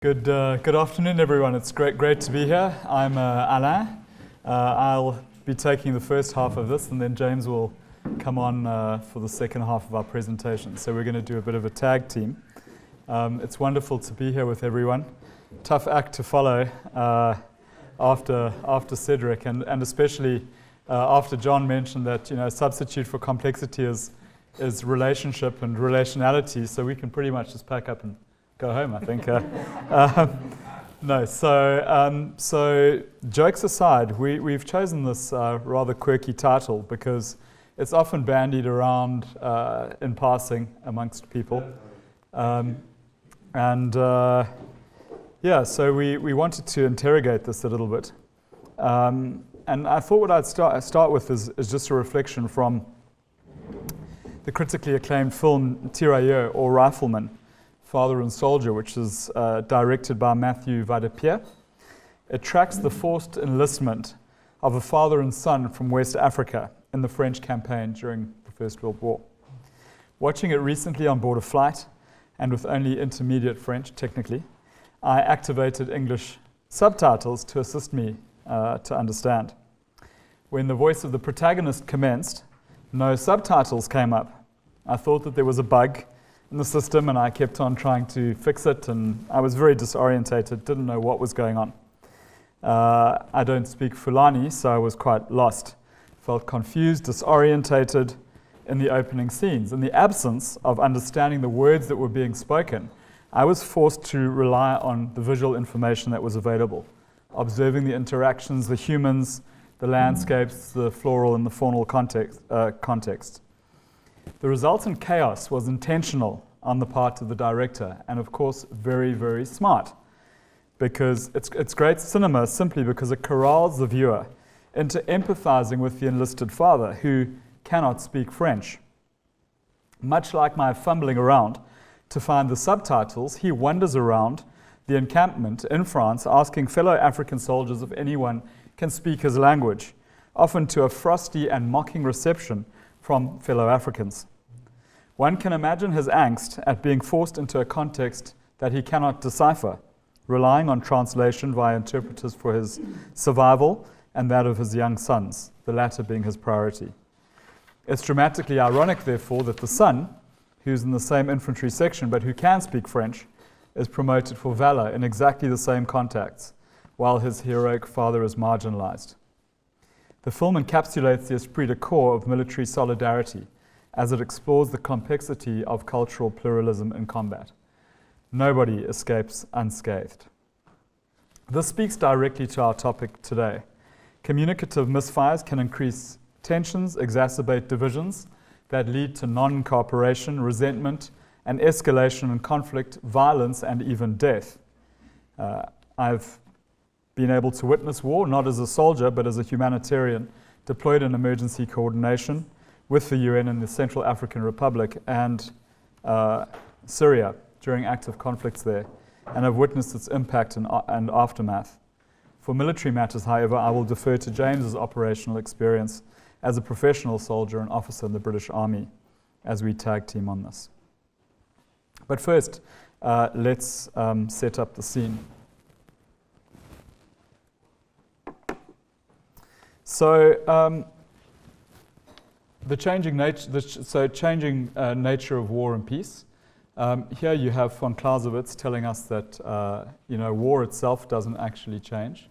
Good afternoon, everyone. It's great to be here. I'm Alain. I'll be taking the first half of this, and then James will come on for the second half of our presentation. So we're going to do a bit of a tag team. It's wonderful to be here with everyone. Tough act to follow after Cedric, and especially after John mentioned that substitute for complexity is relationship and relationality. So we can pretty much just pack up and go home, I think. No, so jokes aside, we've chosen this rather quirky title because it's often bandied around in passing amongst people. So we wanted to interrogate this a little bit. And I thought what I'd start with is just a reflection from the critically acclaimed film Tirailleur, or Rifleman, Father and Soldier, which is directed by Matthew Vadepier. It tracks the forced enlistment of a father and son from West Africa in the French campaign during the First World War. Watching it recently on board a flight, and with only intermediate French, technically, I activated English subtitles to assist me to understand. When the voice of the protagonist commenced, no subtitles came up. I thought that there was a bug in the system, and I kept on trying to fix it, and I was very disorientated, didn't know what was going on. I don't speak Fulani, so I was quite lost. Felt confused, disorientated in the opening scenes. In the absence of understanding the words that were being spoken, I was forced to rely on the visual information that was available, observing the interactions, the humans, the landscapes, the floral and the faunal context. The resultant chaos was intentional on the part of the director, and of course very, very smart, because it's great cinema simply because it corrals the viewer into empathizing with the enlisted father who cannot speak French. Much like my fumbling around to find the subtitles, he wanders around the encampment in France asking fellow African soldiers if anyone can speak his language, often to a frosty and mocking reception from fellow Africans. One can imagine his angst at being forced into a context that he cannot decipher, relying on translation via interpreters for his survival and that of his young sons, the latter being his priority. It's dramatically ironic, therefore, that the son, who's in the same infantry section but who can speak French, is promoted for valor in exactly the same contexts, while his heroic father is marginalized. The film encapsulates the esprit de corps of military solidarity as it explores the complexity of cultural pluralism in combat. Nobody escapes unscathed. This speaks directly to our topic today. Communicative misfires can increase tensions, exacerbate divisions that lead to non-cooperation, resentment, and escalation in conflict, violence, and even death. I've been able to witness war, not as a soldier, but as a humanitarian, deployed in emergency coordination with the UN in the Central African Republic and Syria during active conflicts there, and I've witnessed its impact and aftermath. For military matters, however, I will defer to James's operational experience as a professional soldier and officer in the British Army as we tag team on this. But first, let's set up the scene. So the changing nature of war and peace. Here you have von Clausewitz telling us that war itself doesn't actually change,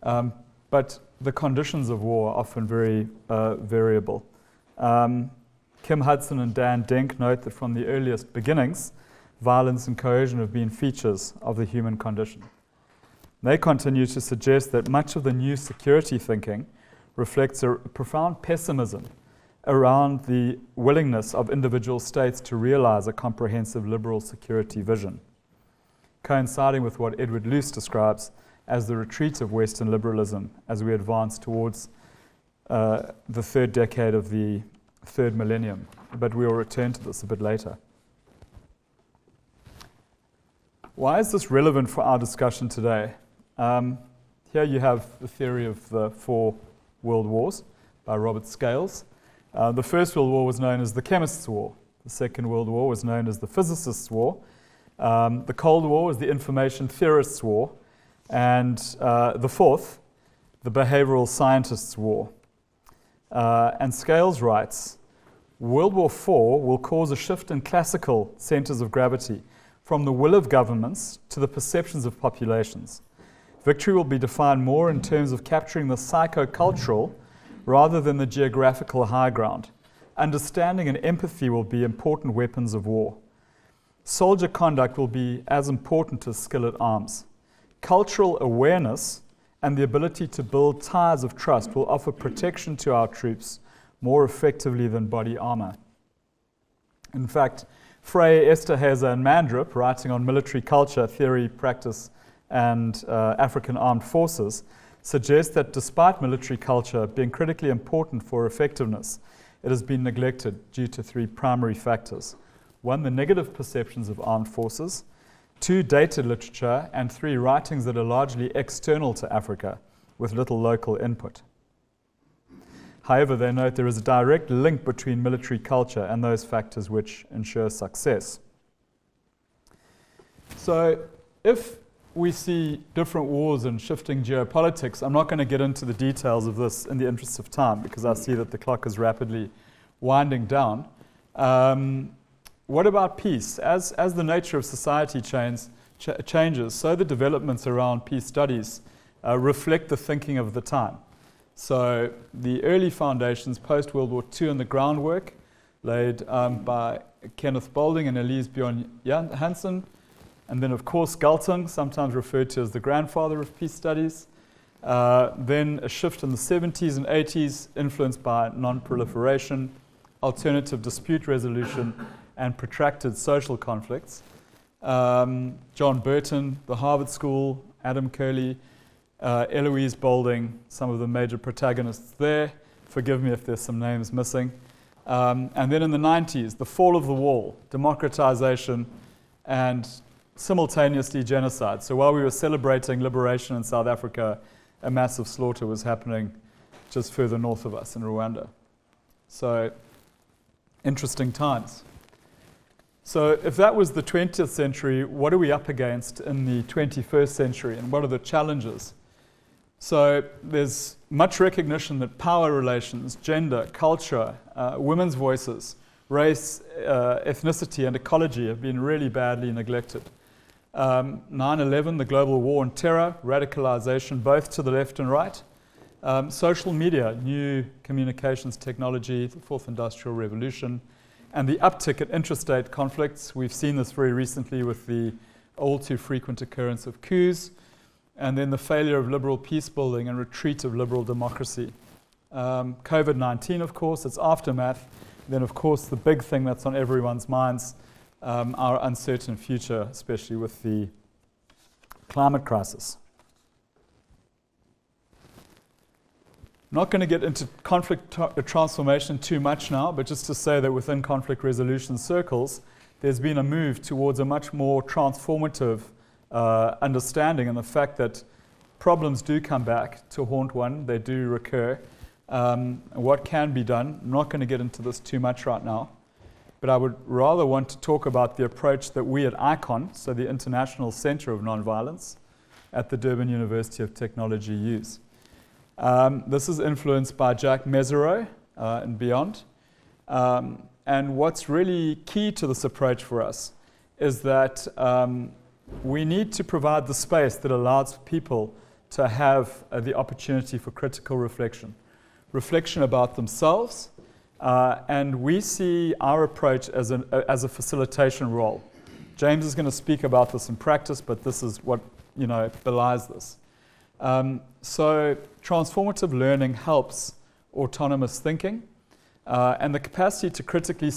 but the conditions of war are often very variable. Kim Hudson and Dan Denk note that from the earliest beginnings, violence and coercion have been features of the human condition. They continue to suggest that much of the new security thinking reflects a profound pessimism around the willingness of individual states to realize a comprehensive liberal security vision, coinciding with what Edward Luce describes as the retreat of Western liberalism as we advance towards the third decade of the third millennium. But we will return to this a bit later. Why is this relevant for our discussion today? Here you have the theory of the 4 world wars by Robert Scales. The First World War was known as the Chemists' War. The Second World War was known as the Physicists' War. The Cold War was the information theorists' war, and the fourth, the behavioral scientists' war. And Scales writes, World War IV will cause a shift in classical centres of gravity from the will of governments to the perceptions of populations. Victory will be defined more in terms of capturing the psychocultural rather than the geographical high ground. Understanding and empathy will be important weapons of war. Soldier conduct will be as important as skill at arms. Cultural awareness and the ability to build ties of trust will offer protection to our troops more effectively than body armor. In fact, Frey, Esterhazy, and Mandrup, writing on military culture, theory, practice, and African armed forces, suggest that despite military culture being critically important for effectiveness, it has been neglected due to three primary factors. One, the negative perceptions of armed forces. Two, dated literature. And three, writings that are largely external to Africa with little local input. However, they note there is a direct link between military culture and those factors which ensure success. So if we see different wars and shifting geopolitics, I'm not going to get into the details of this in the interest of time because I see that the clock is rapidly winding down. What about peace? As the nature of society changes, so the developments around peace studies reflect the thinking of the time. So the early foundations post-World War II and the groundwork laid by Kenneth Boulding and Elise Bjorn Hansen, and then of course Galtung, sometimes referred to as the grandfather of peace studies. Then a shift in the 70s and 80s influenced by non-proliferation, alternative dispute resolution, and protracted social conflicts. John Burton, the Harvard School, Adam Curley, Eloise Boulding, some of the major protagonists there. Forgive me if there's some names missing. And then in the 90s, the fall of the wall, democratization, and simultaneously genocide. So while we were celebrating liberation in South Africa, a massive slaughter was happening just further north of us in Rwanda. So interesting times. So if that was the 20th century, what are we up against in the 21st century, and what are the challenges? So there's much recognition that power relations, gender, culture, women's voices, race, ethnicity, and ecology have been really badly neglected. 9/11, the global war on terror, radicalization, both to the left and right. Social media, new communications technology, the fourth industrial revolution, and the uptick in interstate conflicts. We've seen this very recently with the all too frequent occurrence of coups, and then the failure of liberal peace building and retreat of liberal democracy. COVID-19, of course, its aftermath. Then, of course, the big thing that's on everyone's minds, our uncertain future, especially with the climate crisis. Not going to get into conflict transformation too much now, but just to say that within conflict resolution circles, there's been a move towards a much more transformative understanding, and the fact that problems do come back to haunt one, they do recur. What can be done? I'm not going to get into this too much right now, but I would rather want to talk about the approach that we at ICON, so the International Centre of Nonviolence at the Durban University of Technology, use. This is influenced by Jacques Mesereau and beyond. And what's really key to this approach for us is that we need to provide the space that allows people to have the opportunity for critical reflection about themselves. And we see our approach as a facilitation role. James is going to speak about this in practice, but this is what belies this. So transformative learning helps autonomous thinking and the capacity to critically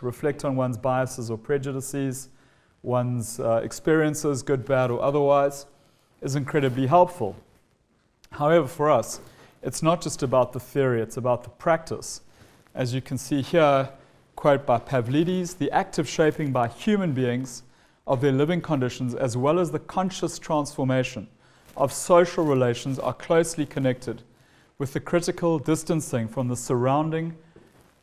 reflect on one's biases or prejudices, one's experiences, good, bad, or otherwise, is incredibly helpful. However, for us, it's not just about the theory, it's about the practice. As you can see here, quote by Pavlidis, the active shaping by human beings of their living conditions as well as the conscious transformation of social relations are closely connected with the critical distancing from the surrounding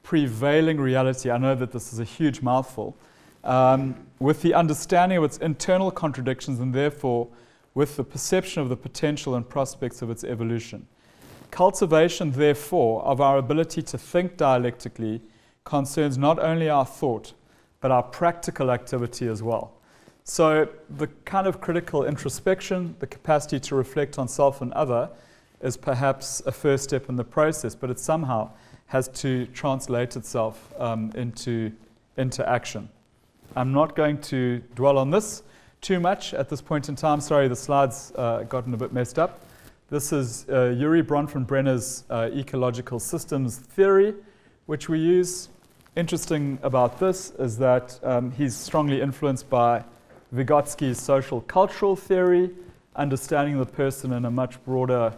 prevailing reality. I know that this is a huge mouthful, with the understanding of its internal contradictions and therefore with the perception of the potential and prospects of its evolution. Cultivation, therefore, of our ability to think dialectically concerns not only our thought, but our practical activity as well. So the kind of critical introspection, the capacity to reflect on self and other, is perhaps a first step in the process, but it somehow has to translate itself into action. I'm not going to dwell on this too much at this point in time. Sorry, the slides gotten a bit messed up. This is Yuri Bronfenbrenner's ecological systems theory, which we use. Interesting about this is that he's strongly influenced by Vygotsky's social cultural theory, understanding the person in a much broader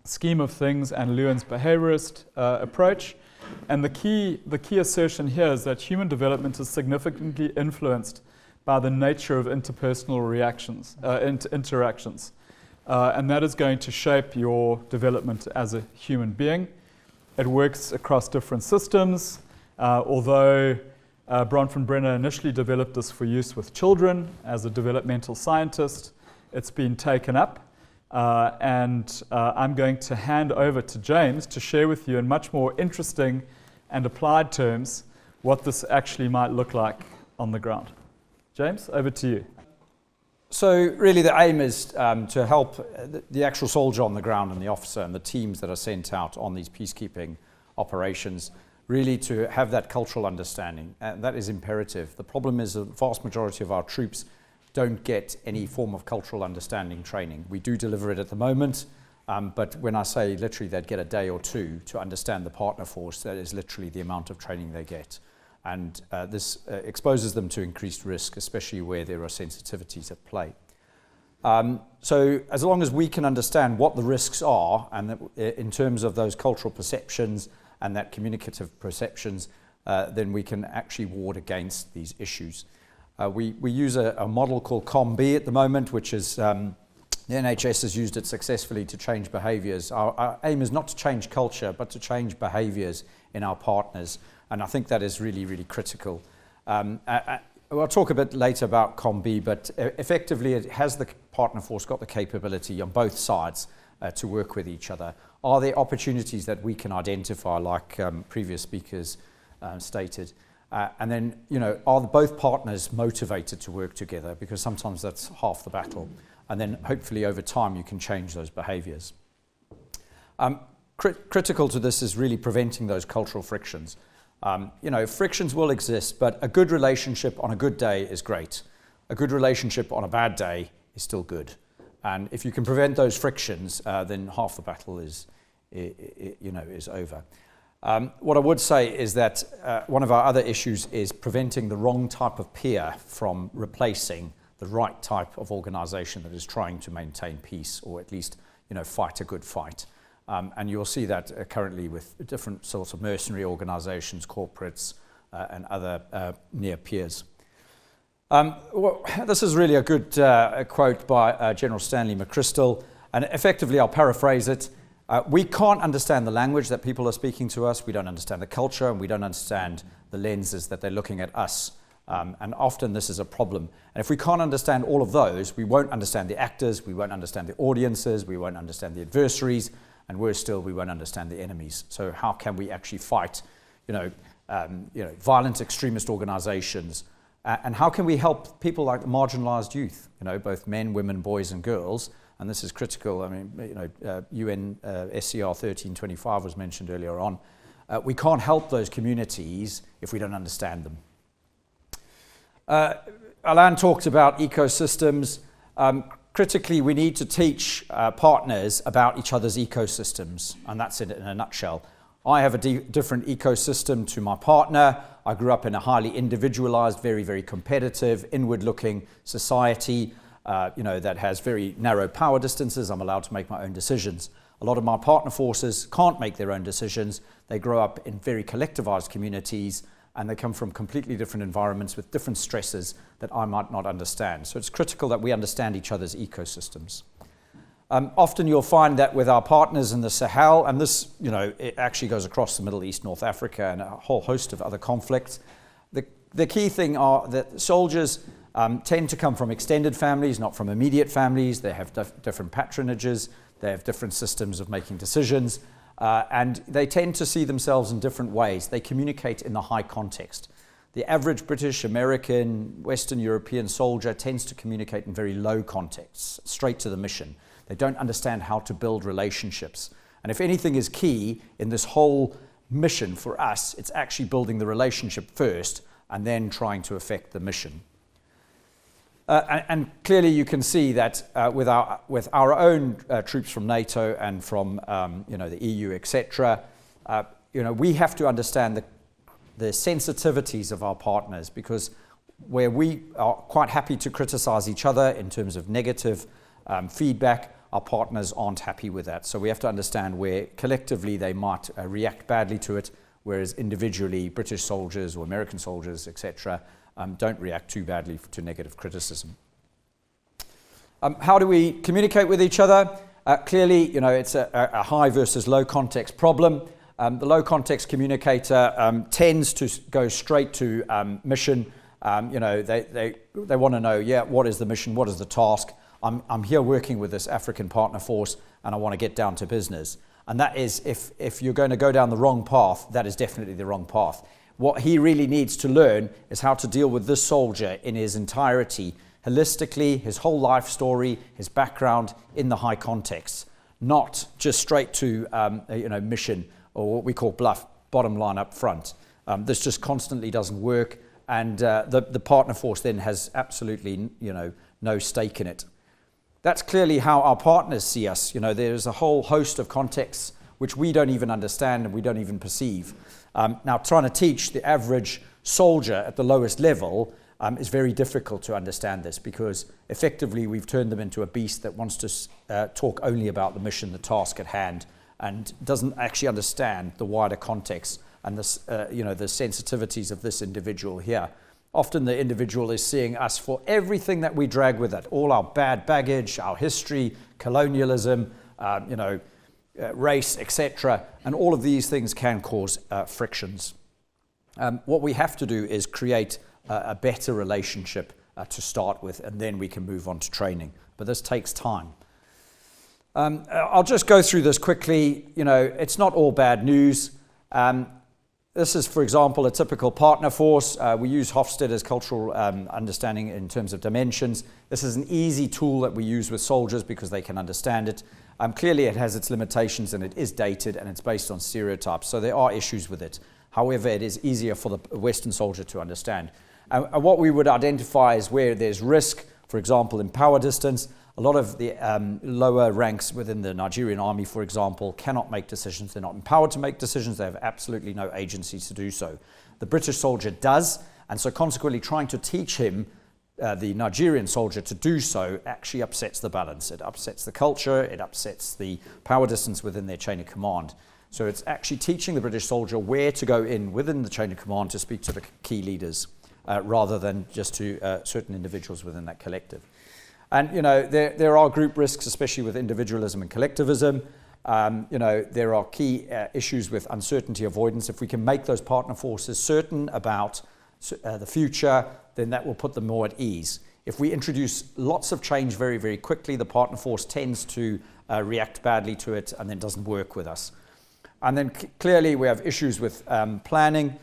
scheme of things, and Lewin's behaviourist approach. And the key assertion here is that human development is significantly influenced by the nature of interpersonal interactions. And that is going to shape your development as a human being. It works across different systems, although Bronfenbrenner initially developed this for use with children as a developmental scientist. It's been taken up, and I'm going to hand over to James to share with you in much more interesting and applied terms what this actually might look like on the ground. James, over to you. So really the aim is to help the actual soldier on the ground and the officer and the teams that are sent out on these peacekeeping operations really to have that cultural understanding. And that is imperative. The problem is the vast majority of our troops don't get any form of cultural understanding training. We do deliver it at the moment, but when I say literally they'd get a day or two to understand the partner force, that is literally the amount of training they get. And this exposes them to increased risk, especially where there are sensitivities at play. So as long as we can understand what the risks are, and that, in terms of those cultural perceptions and that communicative perceptions, then we can actually ward against these issues. We use a model called COM-B at the moment, which is the NHS has used it successfully to change behaviours. Our aim is not to change culture, but to change behaviours in our partners. And I think that is really, really critical. I'll talk a bit later about COM-B, but effectively it has the partner force got the capability on both sides to work with each other. Are there opportunities that we can identify, like previous speakers stated? And then, are both partners motivated to work together? Because sometimes that's half the battle. And then hopefully over time you can change those behaviours. Critical to this is really preventing those cultural frictions. Frictions will exist, but a good relationship on a good day is great. A good relationship on a bad day is still good. And if you can prevent those frictions, then half the battle is over. What I would say is that one of our other issues is preventing the wrong type of peer from replacing the right type of organisation that is trying to maintain peace, or at least fight a good fight. And you'll see that currently with different sorts of mercenary organisations, corporates, and other near peers. This is really a good quote by General Stanley McChrystal, and effectively I'll paraphrase it. We can't understand the language that people are speaking to us, we don't understand the culture, and we don't understand the lenses that they're looking at us. And often this is a problem. And if we can't understand all of those, we won't understand the actors, we won't understand the audiences, we won't understand the adversaries, and worse still, we won't understand the enemies. So how can we actually fight, violent extremist organizations? And how can we help people like the marginalized youth, both men, women, boys, and girls? And this is critical. I mean, UN SCR 1325 was mentioned earlier on. We can't help those communities if we don't understand them. Alain talked about ecosystems. Critically, we need to teach partners about each other's ecosystems, and that's it in a nutshell. I have a different ecosystem to my partner. I grew up in a highly individualized, very, very competitive, inward-looking society, that has very narrow power distances. I'm allowed to make my own decisions. A lot of my partner forces can't make their own decisions. They grow up in very collectivized communities, and they come from completely different environments with different stresses that I might not understand. So it's critical that we understand each other's ecosystems. Often you'll find that with our partners in the Sahel, and this, it actually goes across the Middle East, North Africa, and a whole host of other conflicts, the key thing are that soldiers tend to come from extended families, not from immediate families. They have different patronages. They have different systems of making decisions. And they tend to see themselves in different ways. They communicate in the high context. The average British, American, Western European soldier tends to communicate in very low contexts, straight to the mission. They don't understand how to build relationships. And if anything is key in this whole mission for us, it's actually building the relationship first and then trying to affect the mission. And clearly you can see that with our own troops from NATO and from the EU, etc., we have to understand the sensitivities of our partners, because where we are quite happy to criticize each other in terms of negative feedback, our partners aren't happy with that. So we have to understand where collectively they might react badly to it, whereas individually British soldiers or American soldiers, etc., don't react too badly to negative criticism. How do we communicate with each other? Clearly, it's a high versus low context problem. The low context communicator tends to go straight to mission. They want to know, what is the mission? What is the task? I'm here working with this African partner force, and I want to get down to business. And that is, if you're going to go down the wrong path, that is definitely the wrong path. What he really needs to learn is how to deal with this soldier in his entirety, holistically, his whole life story, his background in the high context, not just straight to mission, or what we call bluff, bottom line up front. This just constantly doesn't work, and the partner force then has absolutely no stake in it. That's clearly how our partners see us. There's a whole host of contexts which we don't even understand and we don't even perceive. Now, trying to teach the average soldier at the lowest level is very difficult to understand this, because effectively we've turned them into a beast that wants to talk only about the mission, the task at hand, and doesn't actually understand the wider context and the sensitivities of this individual here. Often the individual is seeing us for everything that we drag with it, all our bad baggage, our history, colonialism, race, etc. And all of these things can cause frictions. What we have to do is create a better relationship to start with, and then we can move on to training. But this takes time. I'll just go through this quickly. It's not all bad news. This is, for example, a typical partner force. We use Hofstede as cultural understanding in terms of dimensions. This is an easy tool that we use with soldiers because they can understand it. Clearly, it has its limitations, and it is dated, and it's based on stereotypes. So there are issues with it. However, it is easier for the Western soldier to understand. What we would identify is where there's risk, for example, in power distance. A lot of the lower ranks within the Nigerian army, for example, cannot make decisions. They're not empowered to make decisions. They have absolutely no agency to do so. The British soldier does, and so consequently trying to teach him, the Nigerian soldier, to do so actually upsets the balance. It upsets the culture. It upsets the power distance within their chain of command. So it's actually teaching the British soldier where to go in within the chain of command to speak to the key leaders, rather than just to certain individuals within that collective. And there are group risks, especially with individualism and collectivism. There are key issues with uncertainty avoidance. If we can make those partner forces certain about the future, then that will put them more at ease. If we introduce lots of change very, very quickly, the partner force tends to react badly to it and then doesn't work with us. And then clearly we have issues with planning.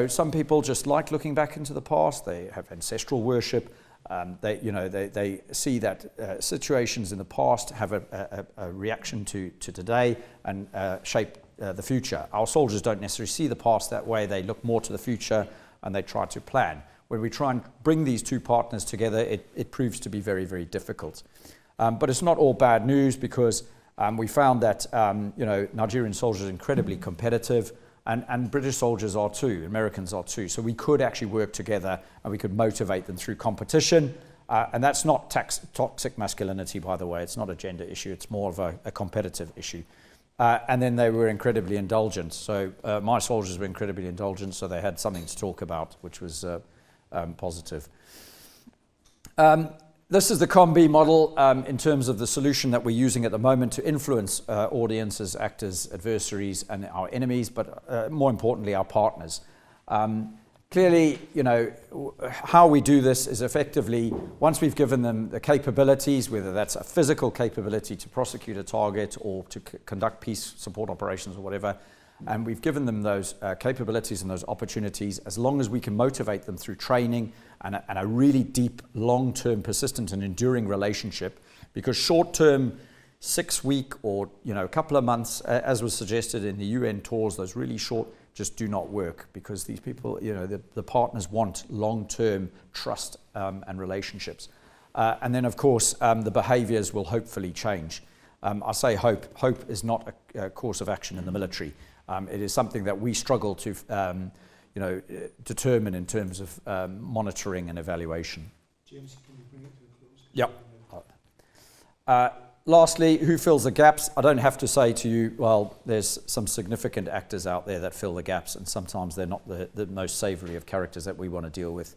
Some people just like looking back into the past. They have ancestral worship. They see that situations in the past have a reaction to today and shape the future. Our soldiers don't necessarily see the past that way. They look more to the future and they try to plan. When we try and bring these two partners together, it proves to be very, very difficult. But it's not all bad news, because we found that Nigerian soldiers are incredibly competitive. And British soldiers are too, Americans are too. So we could actually work together and we could motivate them through competition. And that's not toxic masculinity, by the way. It's not a gender issue. It's more of a competitive issue. And then they were incredibly indulgent. So my soldiers were incredibly indulgent, so they had something to talk about, which was positive. This is the COM-B model in terms of the solution that we're using at the moment to influence audiences, actors, adversaries, and our enemies, but more importantly, our partners. Clearly, how we do this is effectively, once we've given them the capabilities, whether that's a physical capability to prosecute a target or to conduct peace support operations or whatever, and we've given them those capabilities and those opportunities, as long as we can motivate them through training and a really deep, long-term, persistent and enduring relationship, because short-term, 6-week or a couple of months, as was suggested in the UN tours, those really short, just do not work, because these people, the partners want long-term trust and relationships. And then, of course, the behaviours will hopefully change. I say hope. Hope is not a course of action in the military. It is something that we struggle to, determine in terms of monitoring and evaluation. James, can you bring it to a close? Yep. Lastly, who fills the gaps? I don't have to say to you, well, there's some significant actors out there that fill the gaps, and sometimes they're not the most savoury of characters that we want to deal with.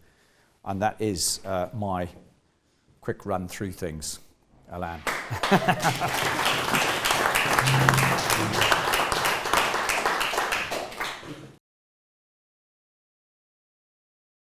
And that is my quick run through things. Alain.